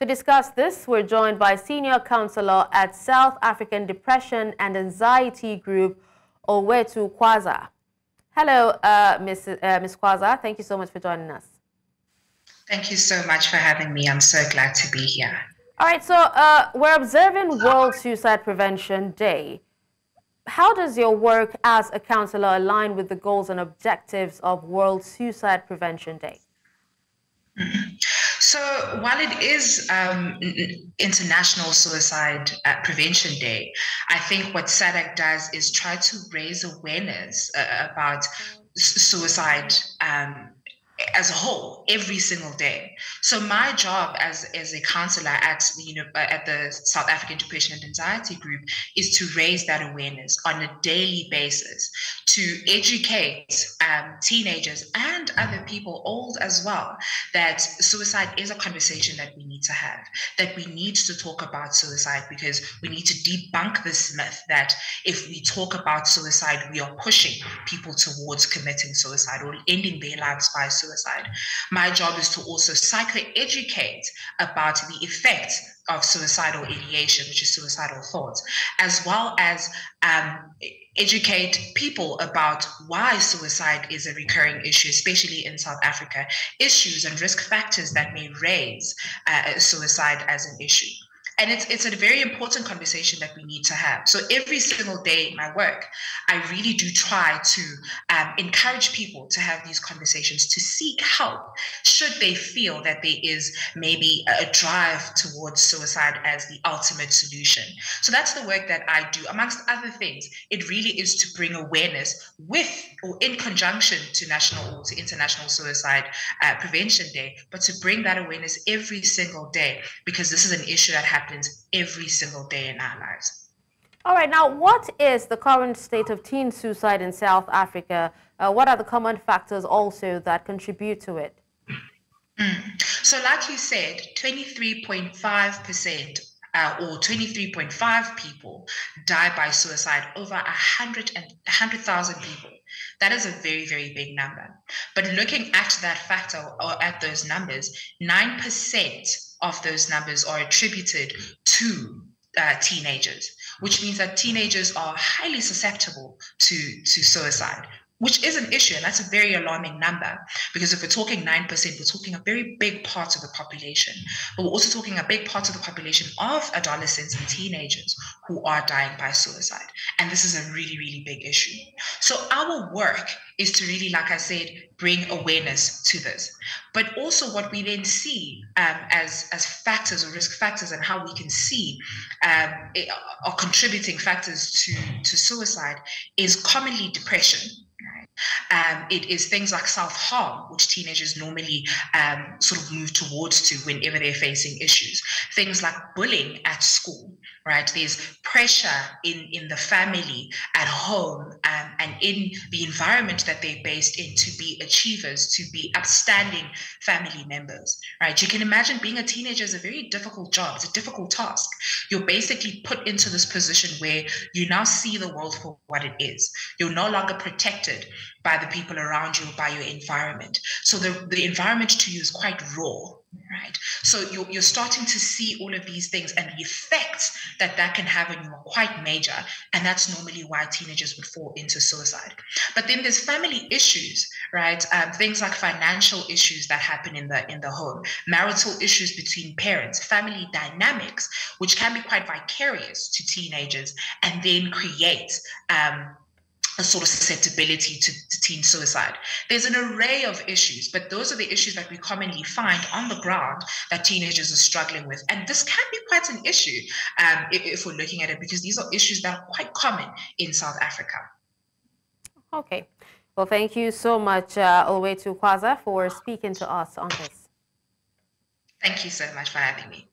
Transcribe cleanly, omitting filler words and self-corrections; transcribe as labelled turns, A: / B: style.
A: To discuss this, we're joined by Senior Counselor at South African Depression and Anxiety Group, Nguvu Change. Hello, Ms. Kwaza. Thank you so much for joining us.
B: Thank you so much for having me. I'm so glad to be here.
A: All right, so we're observing World Suicide Prevention Day. How does your work as a counselor align with the goals and objectives of World Suicide Prevention Day?
B: So while it is International Suicide Prevention Day, I think what SADC does is try to raise awareness about suicide as a whole every single day. So my job as a counselor at the South African Depression and Anxiety Group is to raise that awareness on a daily basis, to educate teenagers and other people, old as well, that suicide is a conversation that we need to have, that we need to talk about suicide, because we need to debunk this myth that if we talk about suicide, we are pushing people towards committing suicide or ending their lives by suicide. My job is to also psychoeducate about the effects of suicidal ideation, which is suicidal thoughts, as well as educate people about why suicide is a recurring issue, especially in South Africa, issues and risk factors that may raise suicide as an issue. And it's a very important conversation that we need to have. So every single day in my work, I really do try to encourage people to have these conversations, to seek help should they feel that there is maybe a drive towards suicide as the ultimate solution. So that's the work that I do. Amongst other things, it really is to bring awareness with or in conjunction to National or to International Suicide Prevention Day, but to bring that awareness every single day, because this is an issue that happens every single day in our lives.
A: All right, now what is the current state of teen suicide in South Africa? What are the common factors also that contribute to it?
B: So like you said, 23.5% or 23.5 people die by suicide, over 100,000 people. That is a very, very big number. But looking at that factor or at those numbers, 9% of those numbers are attributed to teenagers, which means that teenagers are highly susceptible to suicide, which is an issue. And that's a very alarming number, because if we're talking 9%, we're talking a very big part of the population. But we're also talking a big part of the population of adolescents and teenagers who are dying by suicide. And this is a really, really big issue. So our work is to really, like I said, bring awareness to this. But also what we then see as factors or risk factors, and how we can see are contributing factors to suicide, is commonly depression. It is things like self-harm, which teenagers normally sort of move towards to whenever they're facing issues. Things like bullying at school, right? There's pressure in the family, at home, and in the environment that they're based in to be achievers, to be upstanding family members, right? You can imagine being a teenager is a very difficult job. It's a difficult task. You're basically put into this position where you now see the world for what it is. You're no longer protected by the people around you, by your environment. So the environment to you is quite raw, right? So you're starting to see all of these things, and the effects that can have on you are quite major. And that's normally why teenagers would fall into suicide. But then there's family issues, right? Things like financial issues that happen in the home, marital issues between parents, family dynamics, which can be quite vicarious to teenagers, and then create a sort of susceptibility to teen suicide. There's an array of issues, but those are the issues that we commonly find on the ground that teenagers are struggling with. And this can be quite an issue if we're looking at it, because these are issues that are quite common in South Africa.
A: Okay. Well, thank you so much, Nguvu Change, for speaking to us on this.
B: Thank you so much for having me.